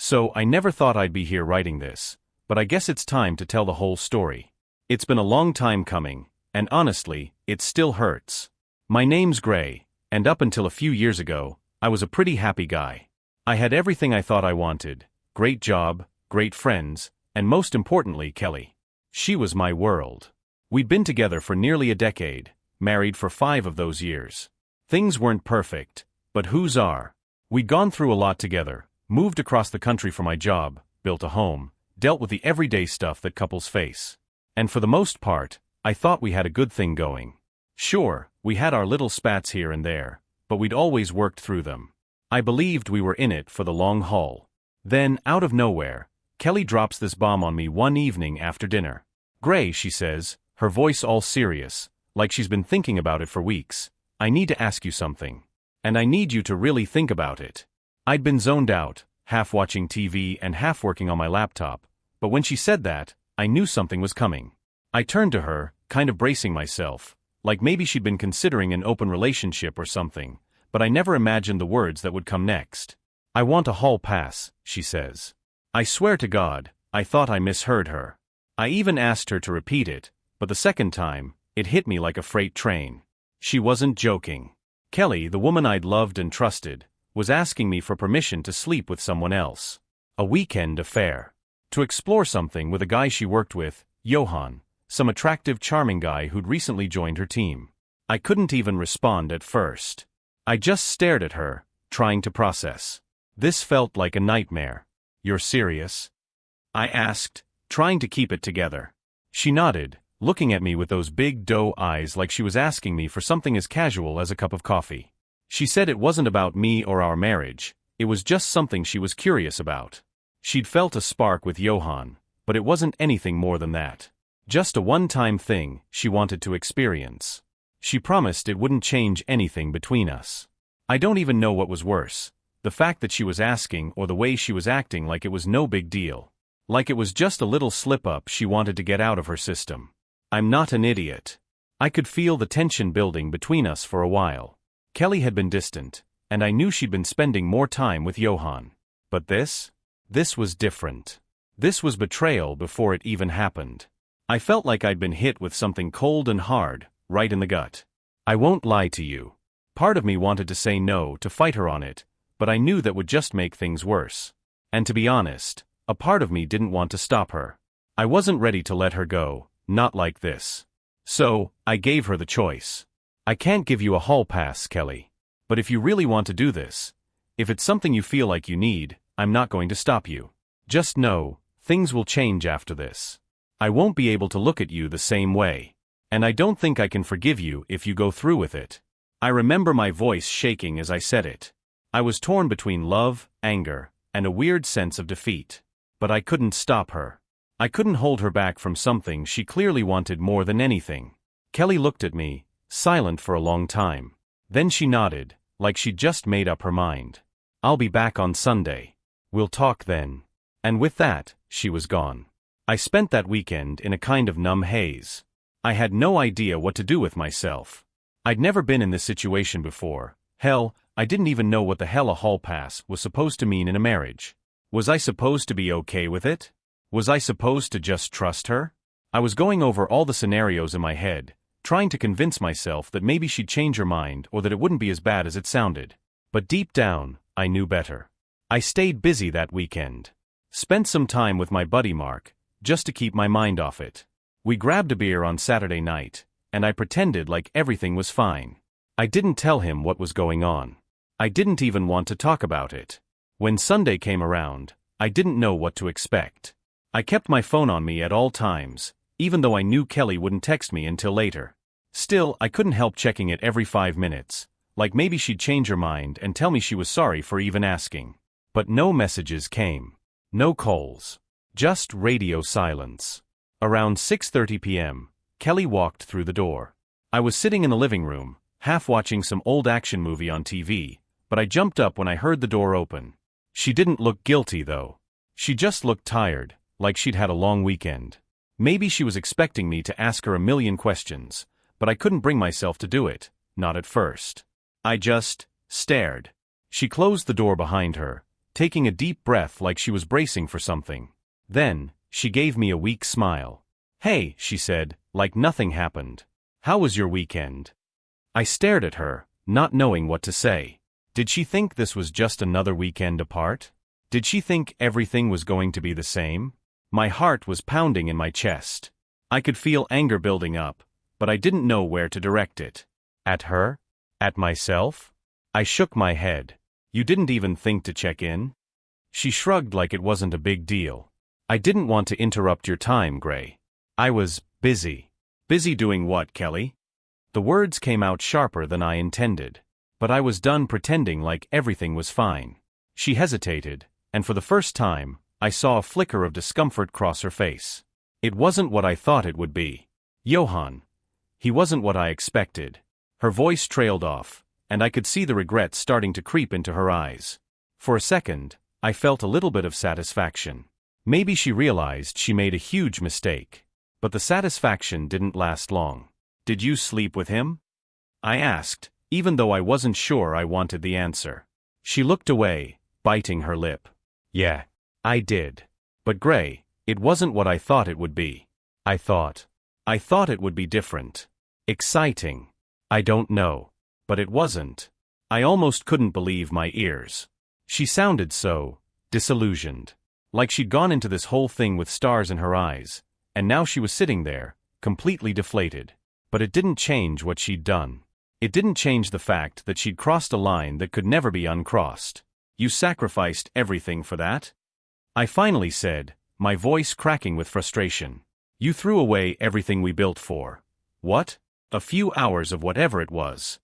So I never thought I'd be here writing this, but I guess it's time to tell the whole story. It's been a long time coming, and honestly, it still hurts. My name's Gray, and up until a few years ago, I was a pretty happy guy. I had everything I thought I wanted: great job, great friends, and most importantly, Kelly. She was my world. We'd been together for nearly a decade, married for 5 of those years. Things weren't perfect, but whose are? We'd gone through a lot together, moved across the country for my job, built a home, dealt with the everyday stuff that couples face. And for the most part, I thought we had a good thing going. Sure, we had our little spats here and there, but we'd always worked through them. I believed we were in it for the long haul. Then, out of nowhere, Kelly drops this bomb on me one evening after dinner. "Gray," she says, her voice all serious, like she's been thinking about it for weeks, "I need to ask you something. And I need you to really think about it." I'd been zoned out, half watching TV and half working on my laptop, but when she said that, I knew something was coming. I turned to her, kind of bracing myself, like maybe she'd been considering an open relationship or something, but I never imagined the words that would come next. "I want a hall pass," she says. I swear to God, I thought I misheard her. I even asked her to repeat it, but the second time, it hit me like a freight train. She wasn't joking. Kelly, the woman I'd loved and trusted, was asking me for permission to sleep with someone else. A weekend affair. To explore something with a guy she worked with, Johan, some attractive, charming guy who'd recently joined her team. I couldn't even respond at first. I just stared at her, trying to process. This felt like a nightmare. "You're serious?" I asked, trying to keep it together. She nodded, looking at me with those big doe eyes like she was asking me for something as casual as a cup of coffee. She said it wasn't about me or our marriage, it was just something she was curious about. She'd felt a spark with Johan, but it wasn't anything more than that. Just a one-time thing she wanted to experience. She promised it wouldn't change anything between us. I don't even know what was worse, the fact that she was asking or the way she was acting like it was no big deal. Like it was just a little slip-up she wanted to get out of her system. I'm not an idiot. I could feel the tension building between us for a while. Kelly had been distant, and I knew she'd been spending more time with Johan. But this was different. This was betrayal before it even happened. I felt like I'd been hit with something cold and hard, right in the gut. I won't lie to you. Part of me wanted to say no, to fight her on it, but I knew that would just make things worse. And to be honest, a part of me didn't want to stop her. I wasn't ready to let her go, not like this. So, I gave her the choice. "I can't give you a hall pass, Kelly. But if you really want to do this, if it's something you feel like you need, I'm not going to stop you. Just know, things will change after this. I won't be able to look at you the same way. And I don't think I can forgive you if you go through with it." I remember my voice shaking as I said it. I was torn between love, anger, and a weird sense of defeat. But I couldn't stop her. I couldn't hold her back from something she clearly wanted more than anything. Kelly looked at me, silent for a long time. Then she nodded, like she'd just made up her mind. "I'll be back on Sunday. We'll talk then." And with that, she was gone. I spent that weekend in a kind of numb haze. I had no idea what to do with myself. I'd never been in this situation before. Hell, I didn't even know what the hell a hall pass was supposed to mean in a marriage. Was I supposed to be okay with it? Was I supposed to just trust her? I was going over all the scenarios in my head, trying to convince myself that maybe she'd change her mind or that it wouldn't be as bad as it sounded. But deep down, I knew better. I stayed busy that weekend. Spent some time with my buddy Mark, just to keep my mind off it. We grabbed a beer on Saturday night, and I pretended like everything was fine. I didn't tell him what was going on. I didn't even want to talk about it. When Sunday came around, I didn't know what to expect. I kept my phone on me at all times, even though I knew Kelly wouldn't text me until later. Still, I couldn't help checking it every 5 minutes, like maybe she'd change her mind and tell me she was sorry for even asking. But no messages came. No calls. Just radio silence. Around 6:30 p.m., Kelly walked through the door. I was sitting in the living room, half watching some old action movie on TV, but I jumped up when I heard the door open. She didn't look guilty, though. She just looked tired, like she'd had a long weekend. Maybe she was expecting me to ask her a million questions, but I couldn't bring myself to do it, not at first. I just stared. She closed the door behind her, taking a deep breath like she was bracing for something. Then, she gave me a weak smile. "Hey," she said, like nothing happened. "How was your weekend?" I stared at her, not knowing what to say. Did she think this was just another weekend apart? Did she think everything was going to be the same? My heart was pounding in my chest. I could feel anger building up, but I didn't know where to direct it. At her? At myself? I shook my head. "You didn't even think to check in?" She shrugged like it wasn't a big deal. "I didn't want to interrupt your time, Gray. I was busy." "Busy doing what, Kelly?" The words came out sharper than I intended. But I was done pretending like everything was fine. She hesitated, and for the first time, I saw a flicker of discomfort cross her face. It wasn't what I thought it would be. Johan. He wasn't what I expected. Her voice trailed off, and I could see the regret starting to creep into her eyes. For a second, I felt a little bit of satisfaction. Maybe she realized she made a huge mistake. But the satisfaction didn't last long. "Did you sleep with him?" I asked, even though I wasn't sure I wanted the answer. She looked away, biting her lip. "Yeah, I did. But Gray, it wasn't what I thought it would be. I thought it would be different. Exciting. I don't know. But it wasn't." I almost couldn't believe my ears. She sounded so disillusioned. Like she'd gone into this whole thing with stars in her eyes, and now she was sitting there, completely deflated. But it didn't change what she'd done. It didn't change the fact that she'd crossed a line that could never be uncrossed. "You sacrificed everything for that?" I finally said, my voice cracking with frustration. "You threw away everything we built for. What? A few hours of whatever it was."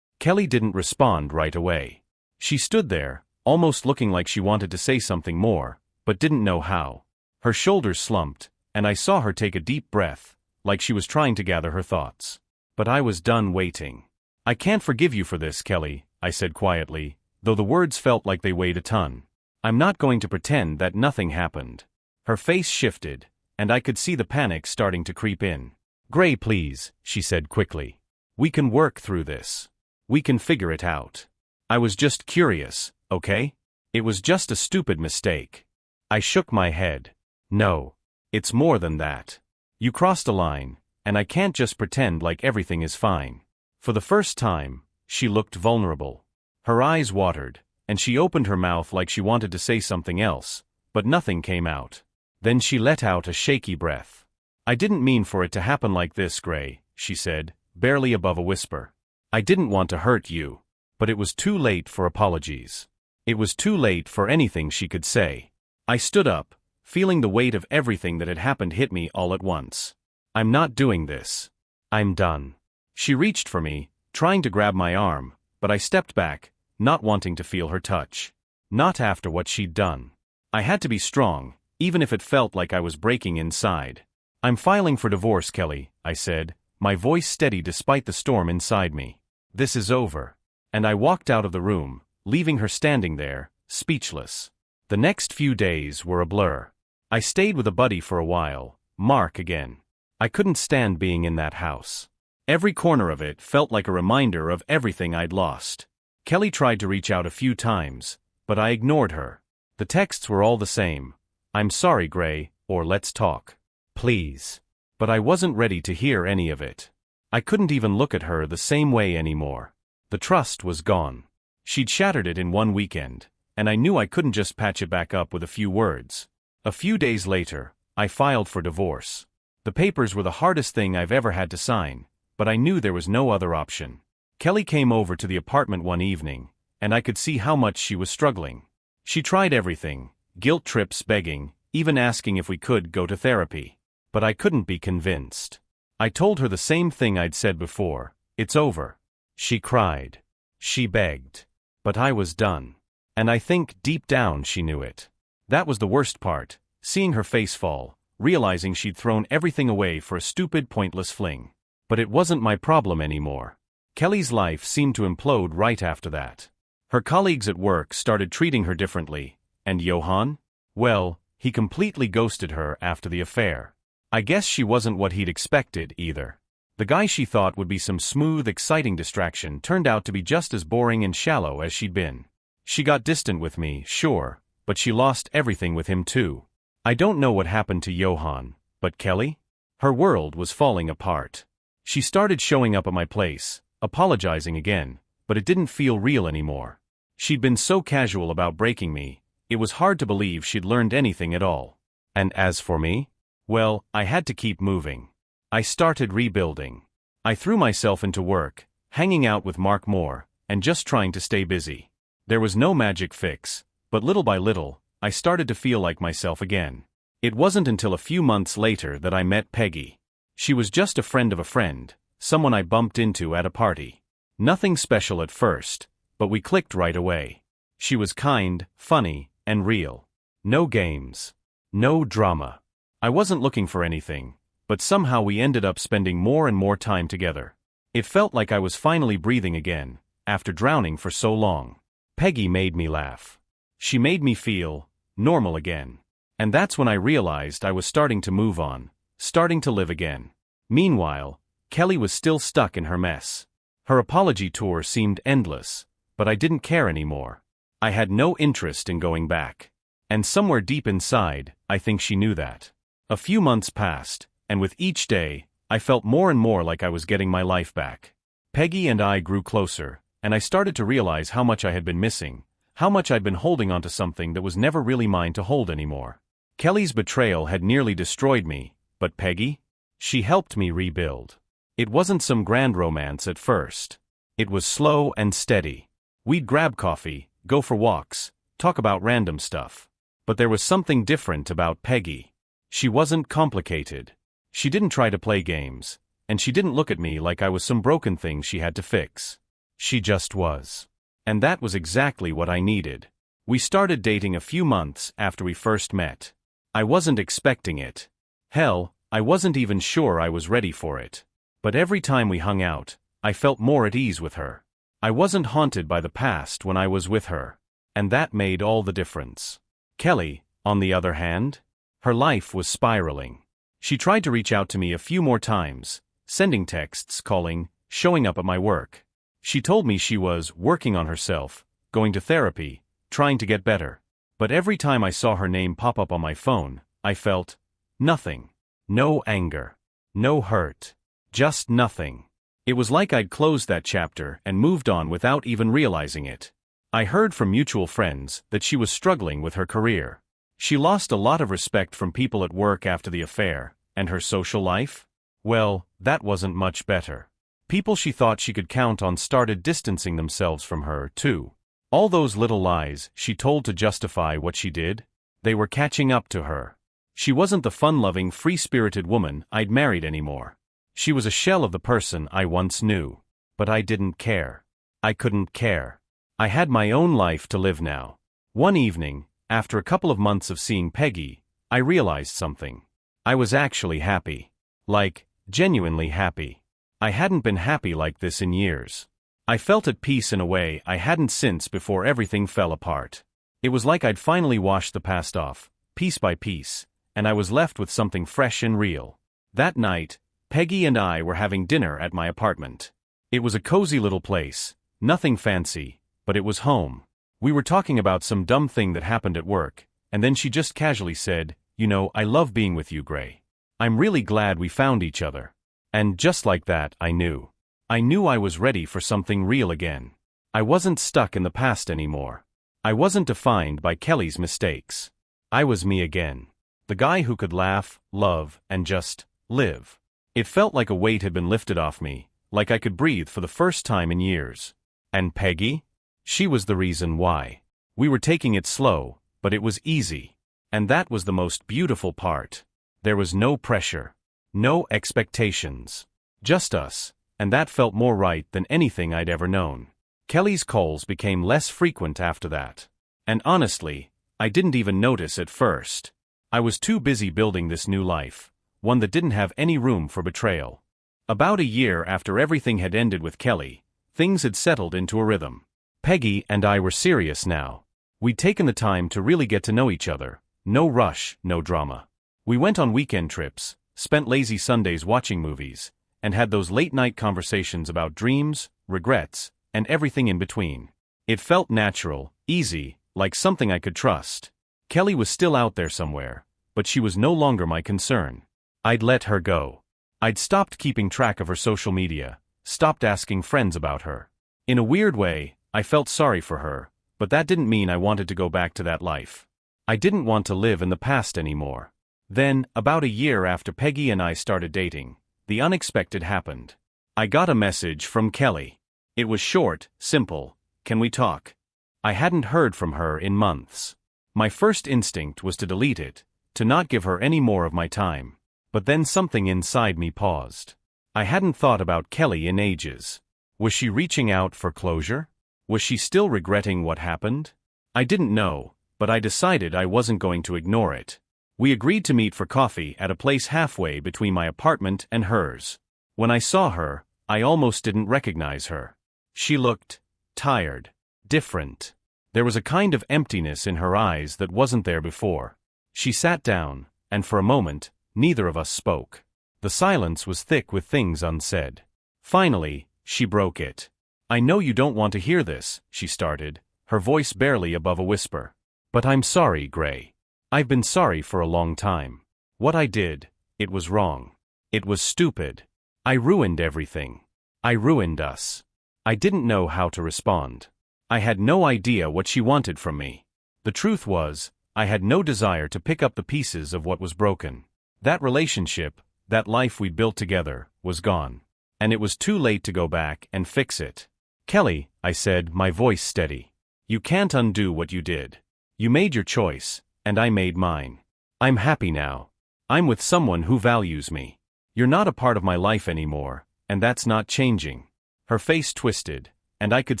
Kelly didn't respond right away. She stood there, almost looking like she wanted to say something more, but didn't know how. Her shoulders slumped, and I saw her take a deep breath, like she was trying to gather her thoughts. But I was done waiting. "I can't forgive you for this, Kelly," I said quietly, though the words felt like they weighed a ton. "I'm not going to pretend that nothing happened." Her face shifted, and I could see the panic starting to creep in. "Gray, please," she said quickly. "We can work through this. We can figure it out. I was just curious, okay? It was just a stupid mistake." I shook my head. "No. It's more than that. You crossed a line, and I can't just pretend like everything is fine." For the first time, she looked vulnerable. Her eyes watered, and she opened her mouth like she wanted to say something else, but nothing came out. Then she let out a shaky breath. "I didn't mean for it to happen like this, Gray," she said, barely above a whisper. "I didn't want to hurt you." But it was too late for apologies. It was too late for anything she could say. I stood up, feeling the weight of everything that had happened hit me all at once. "I'm not doing this. I'm done." She reached for me, trying to grab my arm, but I stepped back, not wanting to feel her touch. Not after what she'd done. I had to be strong, even if it felt like I was breaking inside. "I'm filing for divorce, Kelly," I said, my voice steady despite the storm inside me. "This is over." And I walked out of the room, leaving her standing there, speechless. The next few days were a blur. I stayed with a buddy for a while, Mark again. I couldn't stand being in that house. Every corner of it felt like a reminder of everything I'd lost. Kelly tried to reach out a few times, but I ignored her. The texts were all the same. "I'm sorry, Gray," or "Let's talk. Please." But I wasn't ready to hear any of it. I couldn't even look at her the same way anymore. The trust was gone. She'd shattered it in one weekend, and I knew I couldn't just patch it back up with a few words. A few days later, I filed for divorce. The papers were the hardest thing I've ever had to sign, but I knew there was no other option. Kelly came over to the apartment one evening, and I could see how much she was struggling. She tried everything, guilt trips, begging, even asking if we could go to therapy. But I couldn't be convinced. I told her the same thing I'd said before: "It's over." She cried. She begged. But I was done. And I think deep down she knew it. That was the worst part, seeing her face fall, realizing she'd thrown everything away for a stupid, pointless fling. But it wasn't my problem anymore. Kelly's life seemed to implode right after that. Her colleagues at work started treating her differently, and Johan? Well, he completely ghosted her after the affair. I guess she wasn't what he'd expected either. The guy she thought would be some smooth, exciting distraction turned out to be just as boring and shallow as she'd been. She got distant with me, sure, but she lost everything with him too. I don't know what happened to Johan, but Kelly? Her world was falling apart. She started showing up at my place, apologizing again, but it didn't feel real anymore. She'd been so casual about breaking me, it was hard to believe she'd learned anything at all. And as for me? Well, I had to keep moving. I started rebuilding. I threw myself into work, hanging out with Mark Moore, and just trying to stay busy. There was no magic fix, but little by little, I started to feel like myself again. It wasn't until a few months later that I met Peggy. She was just a friend of a friend, someone I bumped into at a party. Nothing special at first, but we clicked right away. She was kind, funny, and real. No games. No drama. I wasn't looking for anything, but somehow we ended up spending more and more time together. It felt like I was finally breathing again, after drowning for so long. Peggy made me laugh. She made me feel normal again. And that's when I realized I was starting to move on, starting to live again. Meanwhile, Kelly was still stuck in her mess. Her apology tour seemed endless, but I didn't care anymore. I had no interest in going back. And somewhere deep inside, I think she knew that. A few months passed, and with each day, I felt more and more like I was getting my life back. Peggy and I grew closer, and I started to realize how much I had been missing, how much I'd been holding onto something that was never really mine to hold anymore. Kelly's betrayal had nearly destroyed me, but Peggy? She helped me rebuild. It wasn't some grand romance at first. It was slow and steady. We'd grab coffee, go for walks, talk about random stuff. But there was something different about Peggy. She wasn't complicated. She didn't try to play games, and she didn't look at me like I was some broken thing she had to fix. She just was. And that was exactly what I needed. We started dating a few months after we first met. I wasn't expecting it. Hell, I wasn't even sure I was ready for it. But every time we hung out, I felt more at ease with her. I wasn't haunted by the past when I was with her. And that made all the difference. Kelly, on the other hand, her life was spiraling. She tried to reach out to me a few more times, sending texts, calling, showing up at my work. She told me she was working on herself, going to therapy, trying to get better. But every time I saw her name pop up on my phone, I felt nothing. No anger. No hurt. Just nothing. It was like I'd closed that chapter and moved on without even realizing it. I heard from mutual friends that she was struggling with her career. She lost a lot of respect from people at work after the affair, and her social life? Well, that wasn't much better. People she thought she could count on started distancing themselves from her, too. All those little lies she told to justify what she did, they were catching up to her. She wasn't the fun-loving, free-spirited woman I'd married anymore. She was a shell of the person I once knew. But I didn't care. I couldn't care. I had my own life to live now. One evening, after a couple of months of seeing Peggy, I realized something. I was actually happy. Like, genuinely happy. I hadn't been happy like this in years. I felt at peace in a way I hadn't since before everything fell apart. It was like I'd finally washed the past off, piece by piece, and I was left with something fresh and real. That night, Peggy and I were having dinner at my apartment. It was a cozy little place, nothing fancy, but it was home. We were talking about some dumb thing that happened at work, and then she just casually said, "You know, I love being with you, Gray. I'm really glad we found each other." And just like that, I knew. I knew I was ready for something real again. I wasn't stuck in the past anymore. I wasn't defined by Kelly's mistakes. I was me again. The guy who could laugh, love, and just live. It felt like a weight had been lifted off me, like I could breathe for the first time in years. And Peggy? She was the reason why. We were taking it slow, but it was easy. And that was the most beautiful part. There was no pressure. No expectations. Just us, and that felt more right than anything I'd ever known. Kelly's calls became less frequent after that. And honestly, I didn't even notice at first. I was too busy building this new life, one that didn't have any room for betrayal. About a year after everything had ended with Kelly, things had settled into a rhythm. Peggy and I were serious now. We'd taken the time to really get to know each other. No rush, no drama. We went on weekend trips, spent lazy Sundays watching movies, and had those late-night conversations about dreams, regrets, and everything in between. It felt natural, easy, like something I could trust. Kelly was still out there somewhere, but she was no longer my concern. I'd let her go. I'd stopped keeping track of her social media, stopped asking friends about her. In a weird way, I felt sorry for her, but that didn't mean I wanted to go back to that life. I didn't want to live in the past anymore. Then, about a year after Peggy and I started dating, the unexpected happened. I got a message from Kelly. It was short, simple. Can we talk? I hadn't heard from her in months. My first instinct was to delete it, to not give her any more of my time. But then something inside me paused. I hadn't thought about Kelly in ages. Was she reaching out for closure? Was she still regretting what happened? I didn't know, but I decided I wasn't going to ignore it. We agreed to meet for coffee at a place halfway between my apartment and hers. When I saw her, I almost didn't recognize her. She looked tired, different. There was a kind of emptiness in her eyes that wasn't there before. She sat down, and for a moment, neither of us spoke. The silence was thick with things unsaid. Finally, she broke it. "I know you don't want to hear this," she started, her voice barely above a whisper. "But I'm sorry, Gray. I've been sorry for a long time. What I did, it was wrong. It was stupid. I ruined everything. I ruined us." I didn't know how to respond. I had no idea what she wanted from me. The truth was, I had no desire to pick up the pieces of what was broken. That relationship, that life we built together, was gone. And it was too late to go back and fix it. "Kelly," I said, my voice steady. "You can't undo what you did. You made your choice, and I made mine. I'm happy now. I'm with someone who values me. You're not a part of my life anymore, and that's not changing." Her face twisted, and I could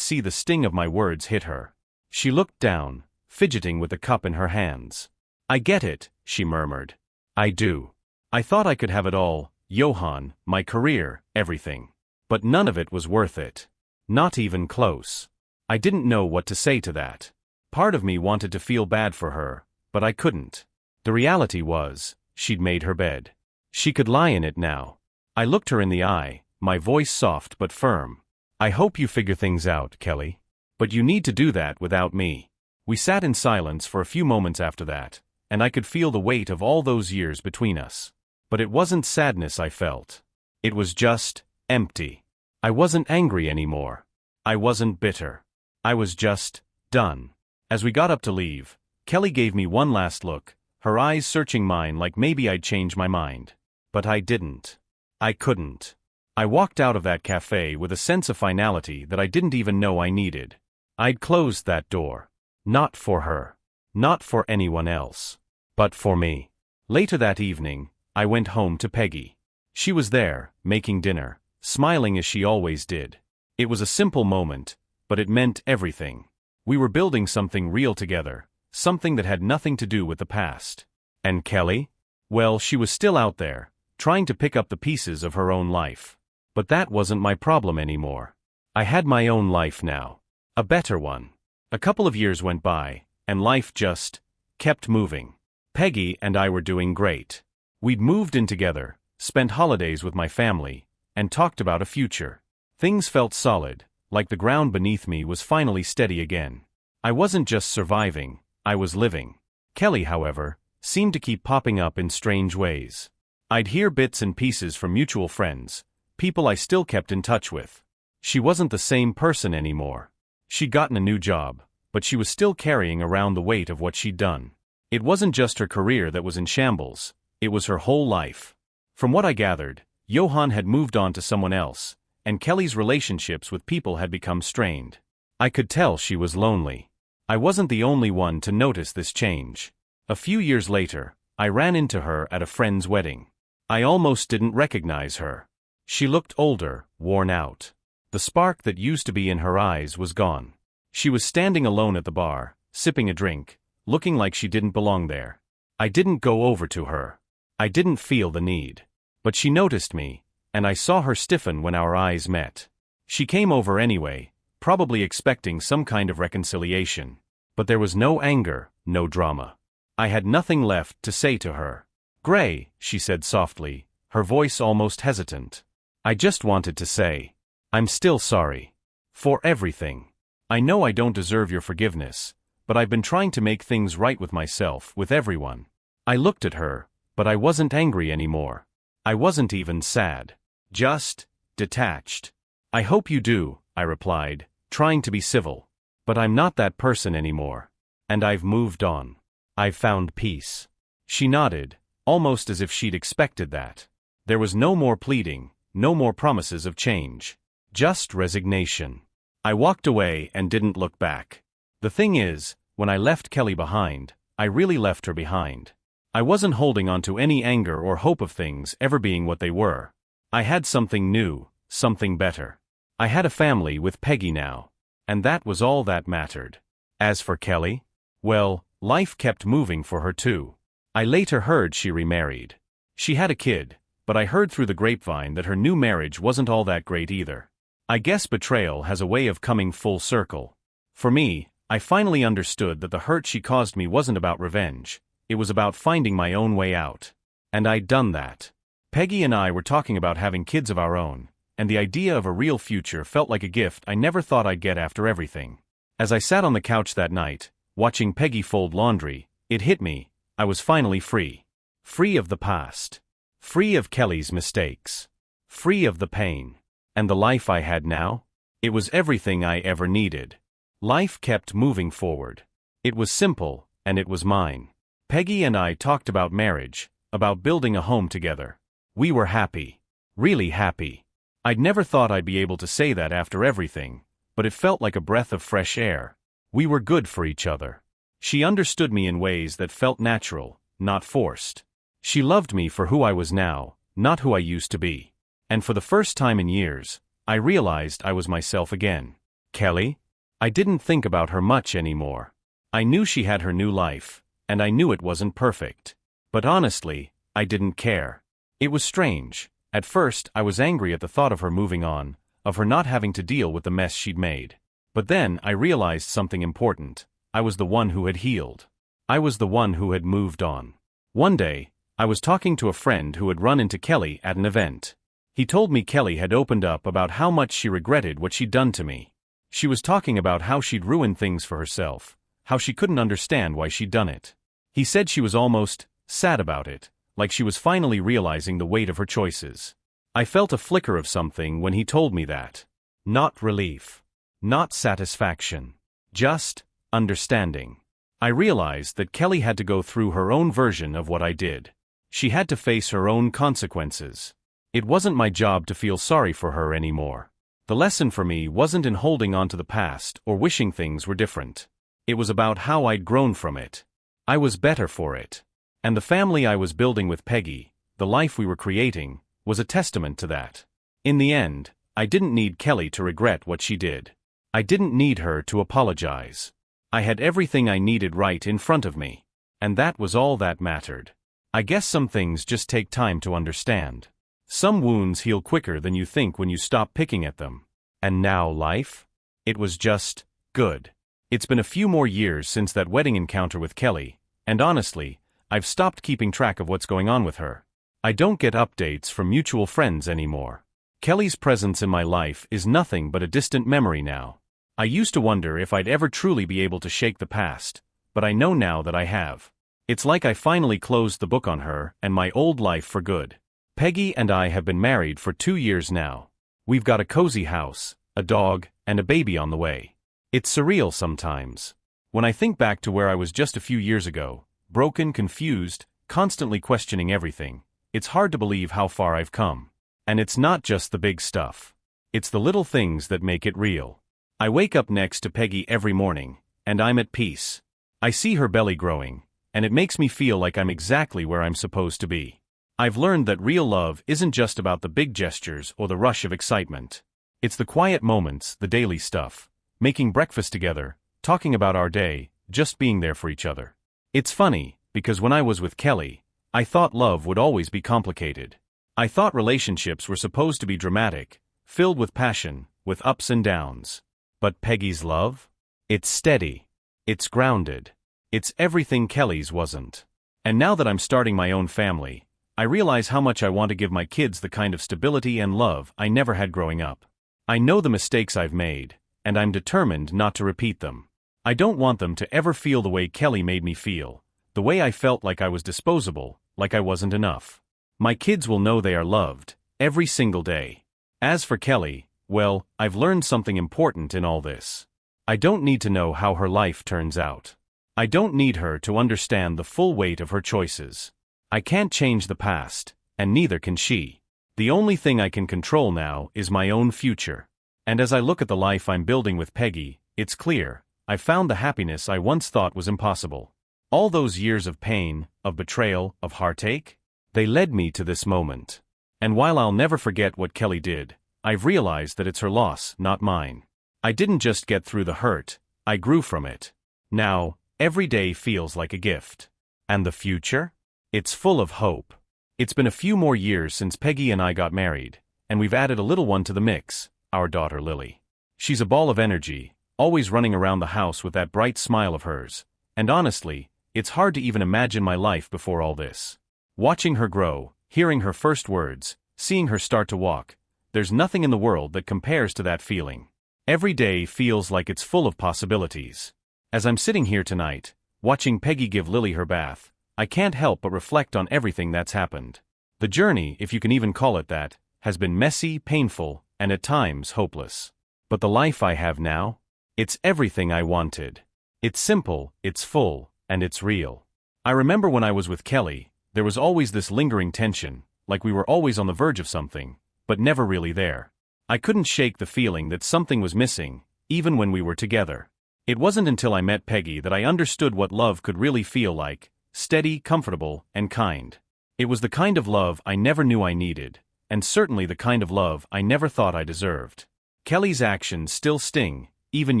see the sting of my words hit her. She looked down, fidgeting with the cup in her hands. "I get it," she murmured. "I do. I thought I could have it all, Johan, my career, everything. But none of it was worth it. Not even close." I didn't know what to say to that. Part of me wanted to feel bad for her, but I couldn't. The reality was, she'd made her bed. She could lie in it now. I looked her in the eye, my voice soft but firm. "I hope you figure things out, Kelly. But you need to do that without me." We sat in silence for a few moments after that, and I could feel the weight of all those years between us. But it wasn't sadness I felt. It was just empty. I wasn't angry anymore. I wasn't bitter. I was just done. As we got up to leave, Kelly gave me one last look, her eyes searching mine like maybe I'd change my mind. But I didn't. I couldn't. I walked out of that cafe with a sense of finality that I didn't even know I needed. I'd closed that door. Not for her. Not for anyone else. But for me. Later that evening, I went home to Peggy. She was there, making dinner, smiling as she always did. It was a simple moment, but it meant everything. We were building something real together, something that had nothing to do with the past. And Kelly? Well, she was still out there, trying to pick up the pieces of her own life. But that wasn't my problem anymore. I had my own life now. A better one. A couple of years went by, and life just kept moving. Peggy and I were doing great. We'd moved in together, spent holidays with my family, and talked about a future. Things felt solid, like the ground beneath me was finally steady again. I wasn't just surviving, I was living. Kelly, however, seemed to keep popping up in strange ways. I'd hear bits and pieces from mutual friends, people I still kept in touch with. She wasn't the same person anymore. She'd gotten a new job, but she was still carrying around the weight of what she'd done. It wasn't just her career that was in shambles, it was her whole life. From what I gathered, Johan had moved on to someone else, and Kelly's relationships with people had become strained. I could tell she was lonely. I wasn't the only one to notice this change. A few years later, I ran into her at a friend's wedding. I almost didn't recognize her. She looked older, worn out. The spark that used to be in her eyes was gone. She was standing alone at the bar, sipping a drink, looking like she didn't belong there. I didn't go over to her. I didn't feel the need. But she noticed me, and I saw her stiffen when our eyes met. She came over anyway, probably expecting some kind of reconciliation. But there was no anger, no drama. I had nothing left to say to her. "Gray," she said softly, her voice almost hesitant. "I just wanted to say, I'm still sorry. For everything. I know I don't deserve your forgiveness, but I've been trying to make things right with myself, with everyone. I looked at her, but I wasn't angry anymore. I wasn't even sad. Just detached. I hope you do, I replied, trying to be civil. But I'm not that person anymore. And I've moved on. I've found peace. She nodded, almost as if she'd expected that. There was no more pleading, no more promises of change. Just resignation. I walked away and didn't look back. The thing is, when I left Kelly behind, I really left her behind. I wasn't holding on to any anger or hope of things ever being what they were. I had something new, something better. I had a family with Peggy now. And that was all that mattered. As for Kelly, well, life kept moving for her too. I later heard she remarried. She had a kid, but I heard through the grapevine that her new marriage wasn't all that great either. I guess betrayal has a way of coming full circle. For me, I finally understood that the hurt she caused me wasn't about revenge. It was about finding my own way out. And I'd done that. Peggy and I were talking about having kids of our own, and the idea of a real future felt like a gift I never thought I'd get after everything. As I sat on the couch that night, watching Peggy fold laundry, it hit me, I was finally free. Free of the past. Free of Kelly's mistakes. Free of the pain. And the life I had now? It was everything I ever needed. Life kept moving forward. It was simple, and it was mine. Peggy and I talked about marriage, about building a home together. We were happy. Really happy. I'd never thought I'd be able to say that after everything, but it felt like a breath of fresh air. We were good for each other. She understood me in ways that felt natural, not forced. She loved me for who I was now, not who I used to be. And for the first time in years, I realized I was myself again. Kelly? I didn't think about her much anymore. I knew she had her new life, and I knew it wasn't perfect. But honestly, I didn't care. It was strange. At first, I was angry at the thought of her moving on, of her not having to deal with the mess she'd made. But then I realized something important. I was the one who had healed. I was the one who had moved on. One day, I was talking to a friend who had run into Kelly at an event. He told me Kelly had opened up about how much she regretted what she'd done to me. She was talking about how she'd ruined things for herself, how she couldn't understand why she'd done it. He said she was almost sad about it, like she was finally realizing the weight of her choices. I felt a flicker of something when he told me that. Not relief. Not satisfaction. Just understanding. I realized that Kelly had to go through her own version of what I did. She had to face her own consequences. It wasn't my job to feel sorry for her anymore. The lesson for me wasn't in holding on to the past or wishing things were different. It was about how I'd grown from it. I was better for it. And the family I was building with Peggy, the life we were creating, was a testament to that. In the end, I didn't need Kelly to regret what she did. I didn't need her to apologize. I had everything I needed right in front of me. And that was all that mattered. I guess some things just take time to understand. Some wounds heal quicker than you think when you stop picking at them. And now life? It was just good. It's been a few more years since that wedding encounter with Kelly, and honestly, I've stopped keeping track of what's going on with her. I don't get updates from mutual friends anymore. Kelly's presence in my life is nothing but a distant memory now. I used to wonder if I'd ever truly be able to shake the past, but I know now that I have. It's like I finally closed the book on her and my old life for good. Peggy and I have been married for 2 years now. We've got a cozy house, a dog, and a baby on the way. It's surreal sometimes. When I think back to where I was just a few years ago, broken, confused, constantly questioning everything, it's hard to believe how far I've come. And it's not just the big stuff. It's the little things that make it real. I wake up next to Peggy every morning, and I'm at peace. I see her belly growing, and it makes me feel like I'm exactly where I'm supposed to be. I've learned that real love isn't just about the big gestures or the rush of excitement. It's the quiet moments, the daily stuff. Making breakfast together, talking about our day, just being there for each other. It's funny, because when I was with Kelly, I thought love would always be complicated. I thought relationships were supposed to be dramatic, filled with passion, with ups and downs. But Peggy's love? It's steady. It's grounded. It's everything Kelly's wasn't. And now that I'm starting my own family, I realize how much I want to give my kids the kind of stability and love I never had growing up. I know the mistakes I've made, and I'm determined not to repeat them. I don't want them to ever feel the way Kelly made me feel, the way I felt like I was disposable, like I wasn't enough. My kids will know they are loved, every single day. As for Kelly, well, I've learned something important in all this. I don't need to know how her life turns out. I don't need her to understand the full weight of her choices. I can't change the past, and neither can she. The only thing I can control now is my own future. And as I look at the life I'm building with Peggy, it's clear, I've found the happiness I once thought was impossible. All those years of pain, of betrayal, of heartache, they led me to this moment. And while I'll never forget what Kelly did, I've realized that it's her loss, not mine. I didn't just get through the hurt, I grew from it. Now, every day feels like a gift. And the future? It's full of hope. It's been a few more years since Peggy and I got married, and we've added a little one to the mix, our daughter Lily. She's a ball of energy, always running around the house with that bright smile of hers, and honestly, it's hard to even imagine my life before all this. Watching her grow, hearing her first words, seeing her start to walk, there's nothing in the world that compares to that feeling. Every day feels like it's full of possibilities. As I'm sitting here tonight, watching Peggy give Lily her bath, I can't help but reflect on everything that's happened. The journey, if you can even call it that, has been messy, painful, and at times hopeless. But the life I have now? It's everything I wanted. It's simple, it's full, and it's real. I remember when I was with Kelly, there was always this lingering tension, like we were always on the verge of something, but never really there. I couldn't shake the feeling that something was missing, even when we were together. It wasn't until I met Peggy that I understood what love could really feel like, steady, comfortable, and kind. It was the kind of love I never knew I needed, and certainly the kind of love I never thought I deserved. Kelly's actions still sting, even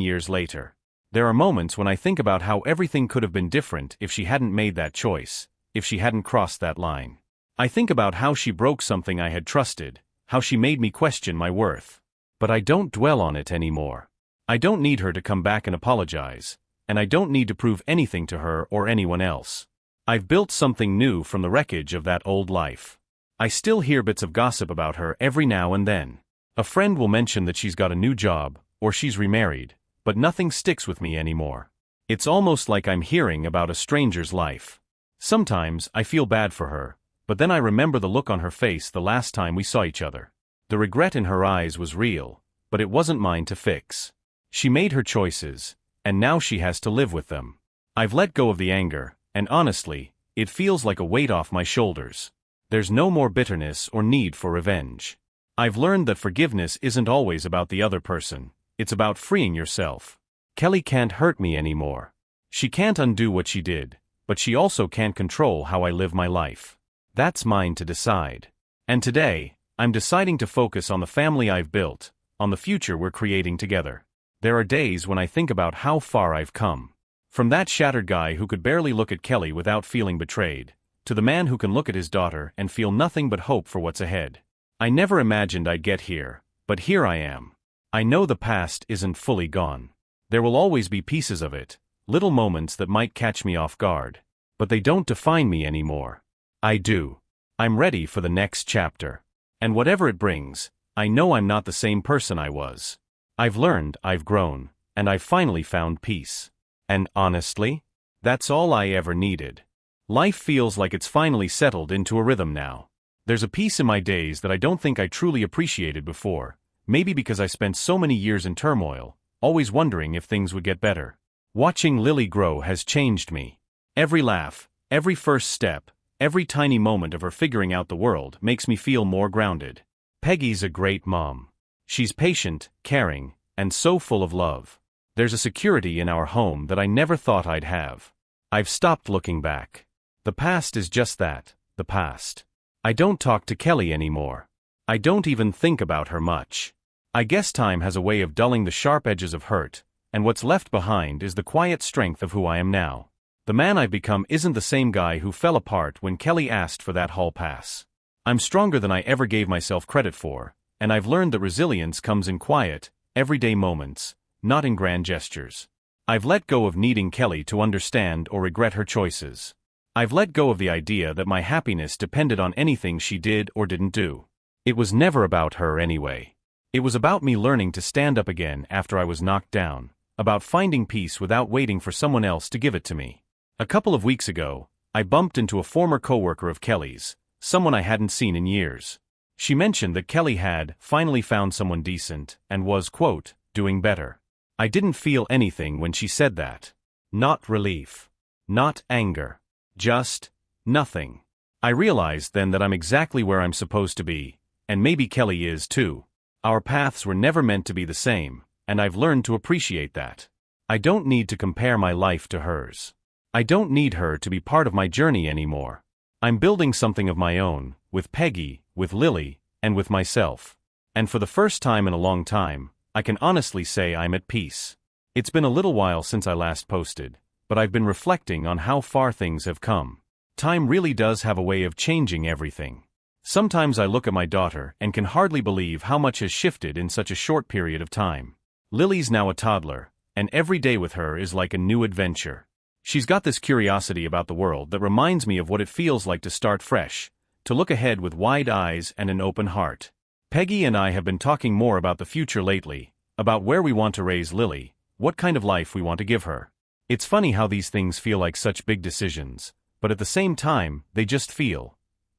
years later. There are moments when I think about how everything could have been different if she hadn't made that choice, if she hadn't crossed that line. I think about how she broke something I had trusted, how she made me question my worth. But I don't dwell on it anymore. I don't need her to come back and apologize, and I don't need to prove anything to her or anyone else. I've built something new from the wreckage of that old life. I still hear bits of gossip about her every now and then. A friend will mention that she's got a new job, or she's remarried, but nothing sticks with me anymore. It's almost like I'm hearing about a stranger's life. Sometimes I feel bad for her, but then I remember the look on her face the last time we saw each other. The regret in her eyes was real, but it wasn't mine to fix. She made her choices, and now she has to live with them. I've let go of the anger, and honestly, it feels like a weight off my shoulders. There's no more bitterness or need for revenge. I've learned that forgiveness isn't always about the other person, it's about freeing yourself. Kelly can't hurt me anymore. She can't undo what she did, but she also can't control how I live my life. That's mine to decide. And today, I'm deciding to focus on the family I've built, on the future we're creating together. There are days when I think about how far I've come. From that shattered guy who could barely look at Kelly without feeling betrayed, to the man who can look at his daughter and feel nothing but hope for what's ahead. I never imagined I'd get here, but here I am. I know the past isn't fully gone. There will always be pieces of it, little moments that might catch me off guard. But they don't define me anymore. I do. I'm ready for the next chapter. And whatever it brings, I know I'm not the same person I was. I've learned, I've grown, and I've finally found peace. And honestly, that's all I ever needed. Life feels like it's finally settled into a rhythm now. There's a peace in my days that I don't think I truly appreciated before, maybe because I spent so many years in turmoil, always wondering if things would get better. Watching Lily grow has changed me. Every laugh, every first step, every tiny moment of her figuring out the world makes me feel more grounded. Peggy's a great mom. She's patient, caring, and so full of love. There's a security in our home that I never thought I'd have. I've stopped looking back. The past is just that, the past. I don't talk to Kelly anymore. I don't even think about her much. I guess time has a way of dulling the sharp edges of hurt, and what's left behind is the quiet strength of who I am now. The man I've become isn't the same guy who fell apart when Kelly asked for that hall pass. I'm stronger than I ever gave myself credit for, and I've learned that resilience comes in quiet, everyday moments, not in grand gestures. I've let go of needing Kelly to understand or regret her choices. I've let go of the idea that my happiness depended on anything she did or didn't do. It was never about her anyway. It was about me learning to stand up again after I was knocked down, about finding peace without waiting for someone else to give it to me. A couple of weeks ago, I bumped into a former coworker of Kelly's, someone I hadn't seen in years. She mentioned that Kelly had finally found someone decent and was, quote, doing better. I didn't feel anything when she said that. Not relief. Not anger. Just nothing. I realized then that I'm exactly where I'm supposed to be, and maybe Kelly is too. Our paths were never meant to be the same, and I've learned to appreciate that. I don't need to compare my life to hers. I don't need her to be part of my journey anymore. I'm building something of my own, with Peggy, with Lily, and with myself. And for the first time in a long time, I can honestly say I'm at peace. It's been a little while since I last posted, but I've been reflecting on how far things have come. Time really does have a way of changing everything. Sometimes I look at my daughter and can hardly believe how much has shifted in such a short period of time. Lily's now a toddler, and every day with her is like a new adventure. She's got this curiosity about the world that reminds me of what it feels like to start fresh, to look ahead with wide eyes and an open heart. Peggy and I have been talking more about the future lately, about where we want to raise Lily, what kind of life we want to give her. It's funny how these things feel like such big decisions, but at the same time, they just feel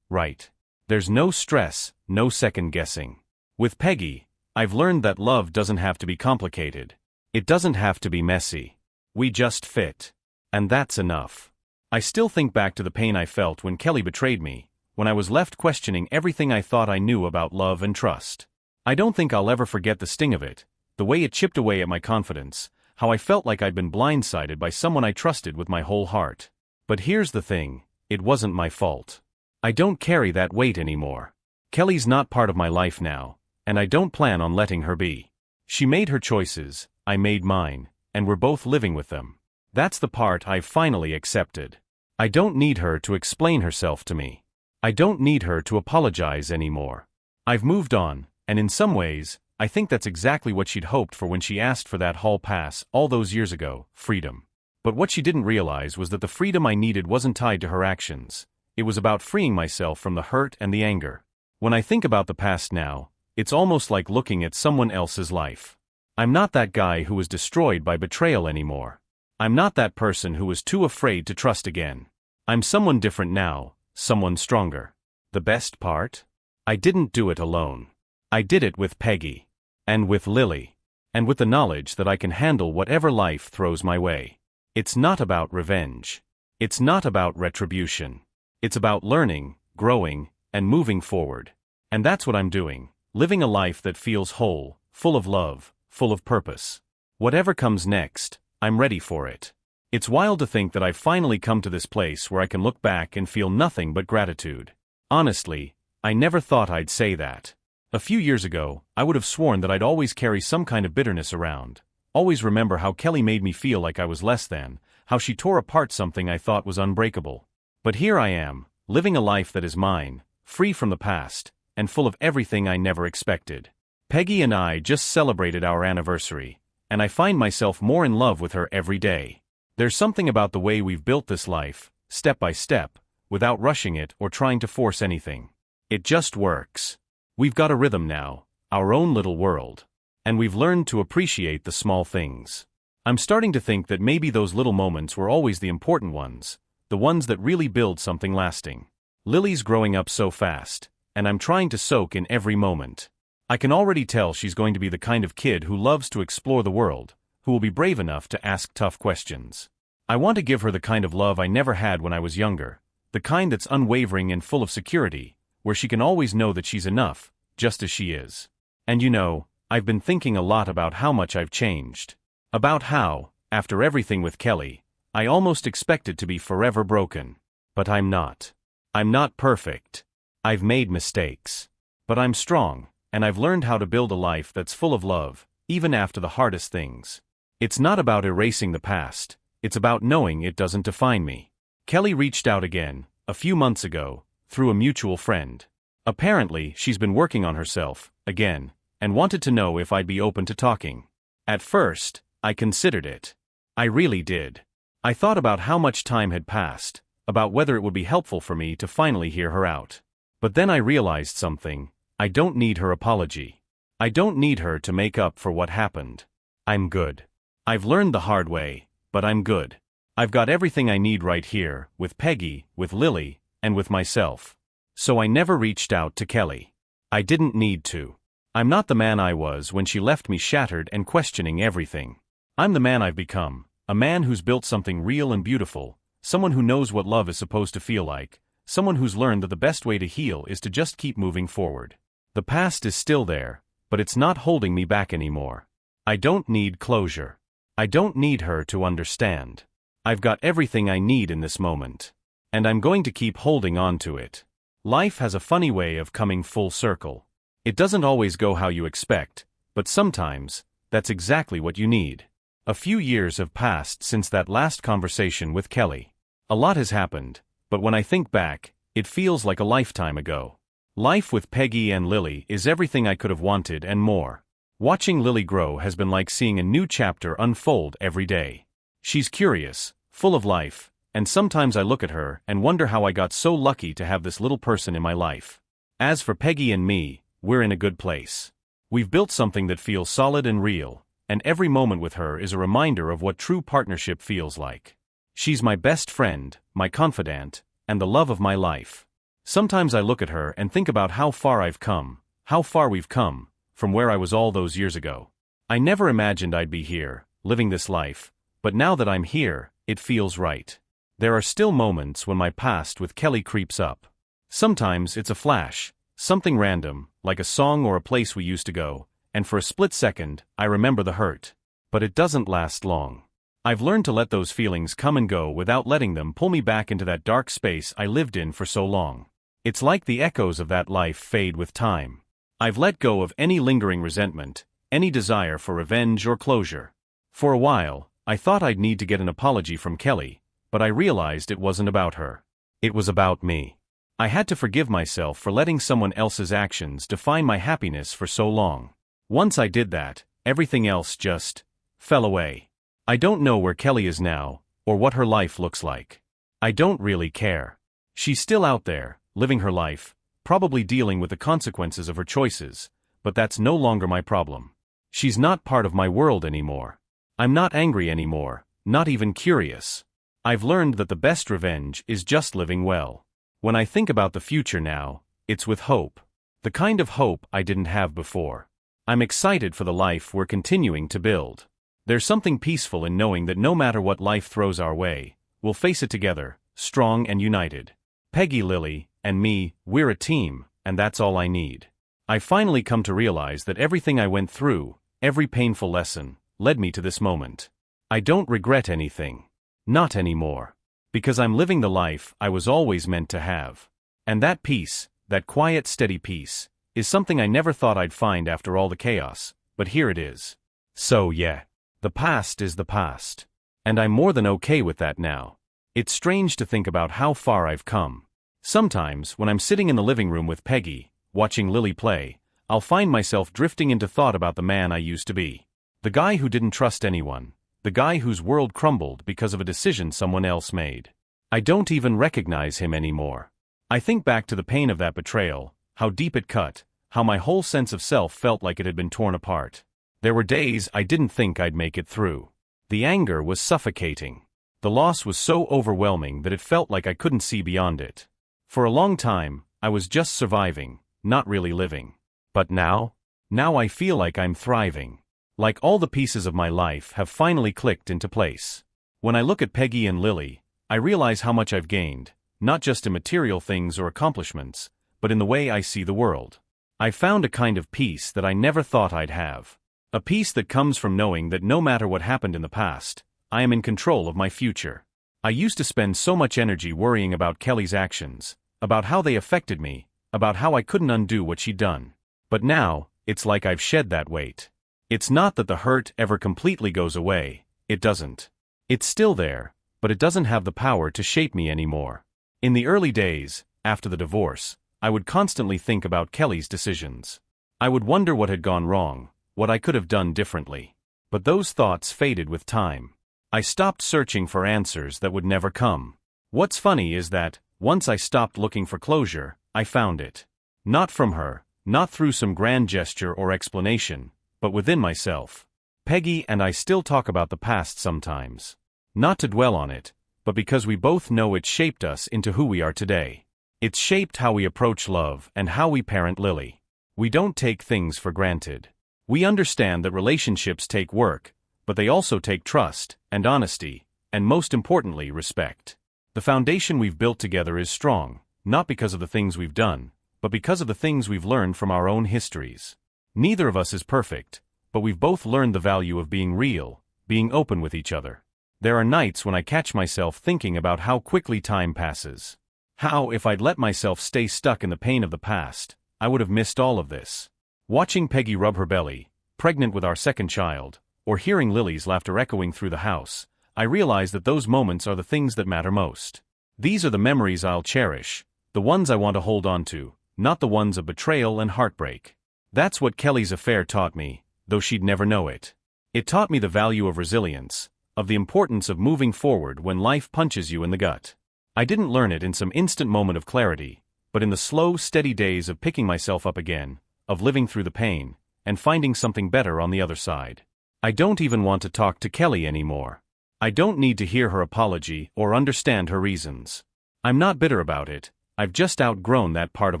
right. There's no stress, no second guessing. With Peggy, I've learned that love doesn't have to be complicated. It doesn't have to be messy. We just fit. And that's enough. I still think back to the pain I felt when Kelly betrayed me, when I was left questioning everything I thought I knew about love and trust. I don't think I'll ever forget the sting of it, the way it chipped away at my confidence, how I felt like I'd been blindsided by someone I trusted with my whole heart. But here's the thing, it wasn't my fault. I don't carry that weight anymore. Kelly's not part of my life now, and I don't plan on letting her be. She made her choices, I made mine, and we're both living with them. That's the part I've finally accepted. I don't need her to explain herself to me. I don't need her to apologize anymore. I've moved on, and in some ways, I think that's exactly what she'd hoped for when she asked for that hall pass all those years ago, freedom. But what she didn't realize was that the freedom I needed wasn't tied to her actions. It was about freeing myself from the hurt and the anger. When I think about the past now, it's almost like looking at someone else's life. I'm not that guy who was destroyed by betrayal anymore. I'm not that person who was too afraid to trust again. I'm someone different now, someone stronger. The best part? I didn't do it alone. I did it with Peggy. And with Lily. And with the knowledge that I can handle whatever life throws my way. It's not about revenge. It's not about retribution. It's about learning, growing, and moving forward. And that's what I'm doing, living a life that feels whole, full of love, full of purpose. Whatever comes next, I'm ready for it. It's wild to think that I've finally come to this place where I can look back and feel nothing but gratitude. Honestly, I never thought I'd say that. A few years ago, I would have sworn that I'd always carry some kind of bitterness around. Always remember how Kelly made me feel like I was less than, how she tore apart something I thought was unbreakable. But here I am, living a life that is mine, free from the past, and full of everything I never expected. Peggy and I just celebrated our anniversary, and I find myself more in love with her every day. There's something about the way we've built this life, step by step, without rushing it or trying to force anything. It just works. We've got a rhythm now, our own little world. And we've learned to appreciate the small things. I'm starting to think that maybe those little moments were always the important ones, the ones that really build something lasting. Lily's growing up so fast, and I'm trying to soak in every moment. I can already tell she's going to be the kind of kid who loves to explore the world, who will be brave enough to ask tough questions. I want to give her the kind of love I never had when I was younger, the kind that's unwavering and full of security, where she can always know that she's enough, just as she is. And you know, I've been thinking a lot about how much I've changed. About how, after everything with Kelly, I almost expected to be forever broken. But I'm not. I'm not perfect. I've made mistakes. But I'm strong, and I've learned how to build a life that's full of love, even after the hardest things. It's not about erasing the past, it's about knowing it doesn't define me. Kelly reached out again, a few months ago, through a mutual friend. Apparently, she's been working on herself, again, and wanted to know if I'd be open to talking. At first, I considered it. I really did. I thought about how much time had passed, about whether it would be helpful for me to finally hear her out. But then I realized something. I don't need her apology. I don't need her to make up for what happened. I'm good. I've learned the hard way, but I'm good. I've got everything I need right here, with Peggy, with Lily, and with myself. So I never reached out to Kelly. I didn't need to. I'm not the man I was when she left me shattered and questioning everything. I'm the man I've become, a man who's built something real and beautiful, someone who knows what love is supposed to feel like, someone who's learned that the best way to heal is to just keep moving forward. The past is still there, but it's not holding me back anymore. I don't need closure. I don't need her to understand. I've got everything I need in this moment. And I'm going to keep holding on to it. Life has a funny way of coming full circle. It doesn't always go how you expect, but sometimes, that's exactly what you need. A few years have passed since that last conversation with Kelly. A lot has happened, but when I think back, it feels like a lifetime ago. Life with Peggy and Lily is everything I could have wanted and more. Watching Lily grow has been like seeing a new chapter unfold every day. She's curious, full of life, and sometimes I look at her and wonder how I got so lucky to have this little person in my life. As for Peggy and me, we're in a good place. We've built something that feels solid and real, and every moment with her is a reminder of what true partnership feels like. She's my best friend, my confidant, and the love of my life. Sometimes I look at her and think about how far I've come, how far we've come, from where I was all those years ago. I never imagined I'd be here, living this life, but now that I'm here, it feels right. There are still moments when my past with Kelly creeps up. Sometimes it's a flash, something random, like a song or a place we used to go, and for a split second, I remember the hurt. But it doesn't last long. I've learned to let those feelings come and go without letting them pull me back into that dark space I lived in for so long. It's like the echoes of that life fade with time. I've let go of any lingering resentment, any desire for revenge or closure. For a while, I thought I'd need to get an apology from Kelly, but I realized it wasn't about her. It was about me. I had to forgive myself for letting someone else's actions define my happiness for so long. Once I did that, everything else just fell away. I don't know where Kelly is now, or what her life looks like. I don't really care. She's still out there, living her life, probably dealing with the consequences of her choices, but that's no longer my problem. She's not part of my world anymore. I'm not angry anymore, not even curious. I've learned that the best revenge is just living well. When I think about the future now, it's with hope. The kind of hope I didn't have before. I'm excited for the life we're continuing to build. There's something peaceful in knowing that no matter what life throws our way, we'll face it together, strong and united. Peggy, Lily, and me, we're a team, and that's all I need. I've finally come to realize that everything I went through, every painful lesson, led me to this moment. I don't regret anything. Not anymore. Because I'm living the life I was always meant to have. And that peace, that quiet, steady peace, is something I never thought I'd find after all the chaos, but here it is. So yeah, the past is the past. And I'm more than okay with that now. It's strange to think about how far I've come. Sometimes, when I'm sitting in the living room with Peggy, watching Lily play, I'll find myself drifting into thought about the man I used to be. The guy who didn't trust anyone. The guy whose world crumbled because of a decision someone else made. I don't even recognize him anymore. I think back to the pain of that betrayal, how deep it cut, how my whole sense of self felt like it had been torn apart. There were days I didn't think I'd make it through. The anger was suffocating. The loss was so overwhelming that it felt like I couldn't see beyond it. For a long time, I was just surviving, not really living. But now I feel like I'm thriving. Like all the pieces of my life have finally clicked into place. When I look at Peggy and Lily, I realize how much I've gained, not just in material things or accomplishments, but in the way I see the world. I've found a kind of peace that I never thought I'd have. A peace that comes from knowing that no matter what happened in the past, I am in control of my future. I used to spend so much energy worrying about Kelly's actions, about how they affected me, about how I couldn't undo what she'd done. But now, it's like I've shed that weight. It's not that the hurt ever completely goes away, it doesn't. It's still there, but it doesn't have the power to shape me anymore. In the early days, after the divorce, I would constantly think about Kelly's decisions. I would wonder what had gone wrong, what I could have done differently. But those thoughts faded with time. I stopped searching for answers that would never come. What's funny is that, once I stopped looking for closure, I found it. Not from her, not through some grand gesture or explanation, but within myself. Peggy and I still talk about the past sometimes. Not to dwell on it, but because we both know it shaped us into who we are today. It's shaped how we approach love and how we parent Lily. We don't take things for granted. We understand that relationships take work, but they also take trust, and honesty, and most importantly, respect. The foundation we've built together is strong, not because of the things we've done, but because of the things we've learned from our own histories. Neither of us is perfect, but we've both learned the value of being real, being open with each other. There are nights when I catch myself thinking about how quickly time passes. How, if I'd let myself stay stuck in the pain of the past, I would have missed all of this. Watching Peggy rub her belly, pregnant with our second child, or hearing Lily's laughter echoing through the house, I realize that those moments are the things that matter most. These are the memories I'll cherish, the ones I want to hold on to, not the ones of betrayal and heartbreak. That's what Kelly's affair taught me, though she'd never know it. It taught me the value of resilience, of the importance of moving forward when life punches you in the gut. I didn't learn it in some instant moment of clarity, but in the slow, steady days of picking myself up again, of living through the pain, and finding something better on the other side. I don't even want to talk to Kelly anymore. I don't need to hear her apology or understand her reasons. I'm not bitter about it, I've just outgrown that part of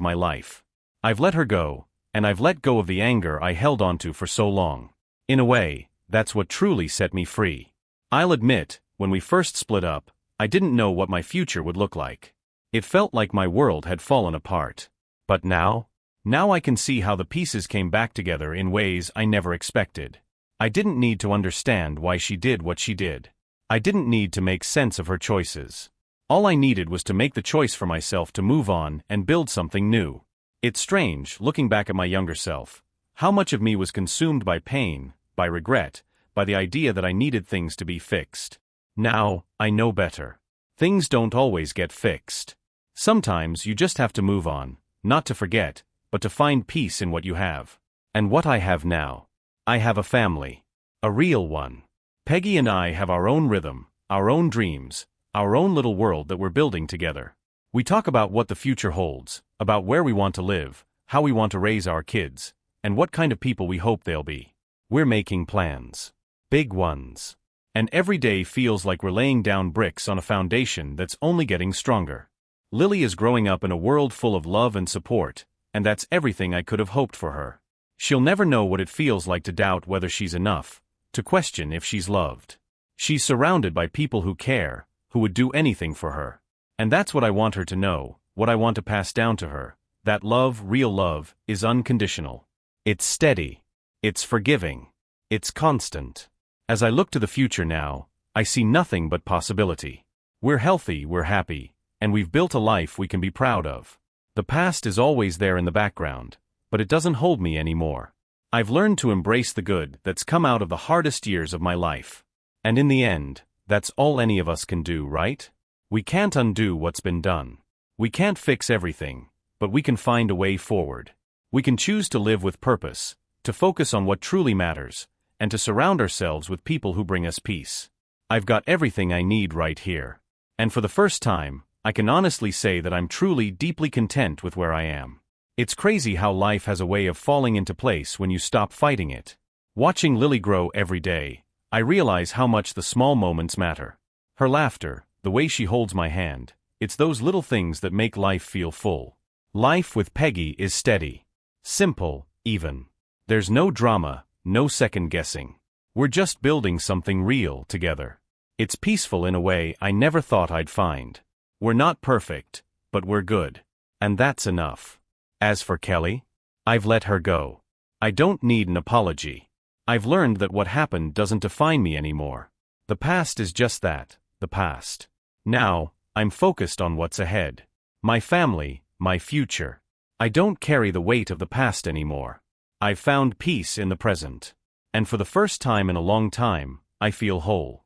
my life. I've let her go, and I've let go of the anger I held onto for so long. In a way, that's what truly set me free. I'll admit, when we first split up, I didn't know what my future would look like. It felt like my world had fallen apart. But now I can see how the pieces came back together in ways I never expected. I didn't need to understand why she did what she did. I didn't need to make sense of her choices. All I needed was to make the choice for myself to move on and build something new. It's strange, looking back at my younger self, how much of me was consumed by pain, by regret, by the idea that I needed things to be fixed. Now, I know better. Things don't always get fixed. Sometimes you just have to move on, not to forget, but to find peace in what you have. And what I have now. I have a family. A real one. Peggy and I have our own rhythm, our own dreams, our own little world that we're building together. We talk about what the future holds, about where we want to live, how we want to raise our kids, and what kind of people we hope they'll be. We're making plans. Big ones. And every day feels like we're laying down bricks on a foundation that's only getting stronger. Lily is growing up in a world full of love and support, and that's everything I could have hoped for her. She'll never know what it feels like to doubt whether she's enough, to question if she's loved. She's surrounded by people who care, who would do anything for her. And that's what I want her to know, what I want to pass down to her, that love, real love, is unconditional. It's steady. It's forgiving. It's constant. As I look to the future now, I see nothing but possibility. We're healthy, we're happy, and we've built a life we can be proud of. The past is always there in the background, but it doesn't hold me anymore. I've learned to embrace the good that's come out of the hardest years of my life. And in the end, that's all any of us can do, right? We can't undo what's been done. We can't fix everything, but we can find a way forward. We can choose to live with purpose, to focus on what truly matters, and to surround ourselves with people who bring us peace. I've got everything I need right here. And for the first time, I can honestly say that I'm truly deeply content with where I am. It's crazy how life has a way of falling into place when you stop fighting it. Watching Lily grow every day, I realize how much the small moments matter. Her laughter, the way she holds my hand, it's those little things that make life feel full. Life with Peggy is steady. Simple, even. There's no drama, no second guessing. We're just building something real together. It's peaceful in a way I never thought I'd find. We're not perfect, but we're good. And that's enough. As for Kelly, I've let her go. I don't need an apology. I've learned that what happened doesn't define me anymore. The past is just that, the past. Now, I'm focused on what's ahead. My family, my future. I don't carry the weight of the past anymore. I've found peace in the present. And for the first time in a long time, I feel whole.